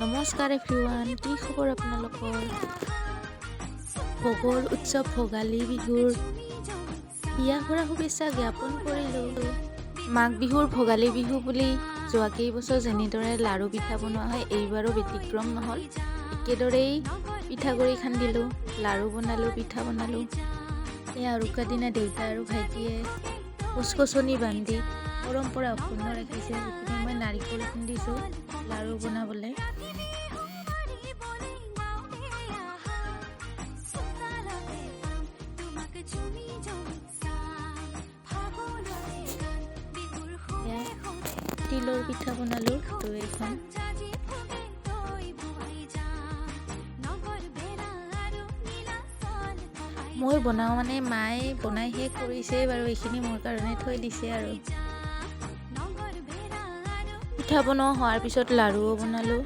নমস্কাৰ এভৰিৱান, কি খবৰ আপোনালোকৰ? ভোগৰ উৎসৱ ভোগালী বিহুৰ বিয়া কৰা শুভেচ্ছা জ্ঞাপন কৰিলোঁ। মাঘ বিহুৰ ভোগালী বিহু বুলি যোৱা কেইবছৰ যেনেদৰে লাড়ু পিঠা বনোৱা হয়, এইবাৰো ব্যতিক্ৰম নহ'ল। একেদৰেই পিঠাগুড়ি খান্দিলোঁ, লাড়ু বনালোঁ, পিঠা বনালোঁ। এই উৰুকাৰ দিনা দেউতা আৰু ভাইটিয়ে কচকচনি বান্ধি পৰম্পৰা অক্ষুণ্ণ ৰাখিছে। গতিকে মই নাৰিকল খুন্দিছোঁ লাড়ু বনাবলৈ। তিলৰ পিঠা বনালোঁ এখন। মই বনাওঁ মানে মায়ে বনাই শেষ কৰিছে বাৰু, এইখিনি মোৰ কাৰণে থৈ দিছে আৰু। পিঠা বনোৱা হোৱাৰ পিছত লাড়ুও বনালোঁ।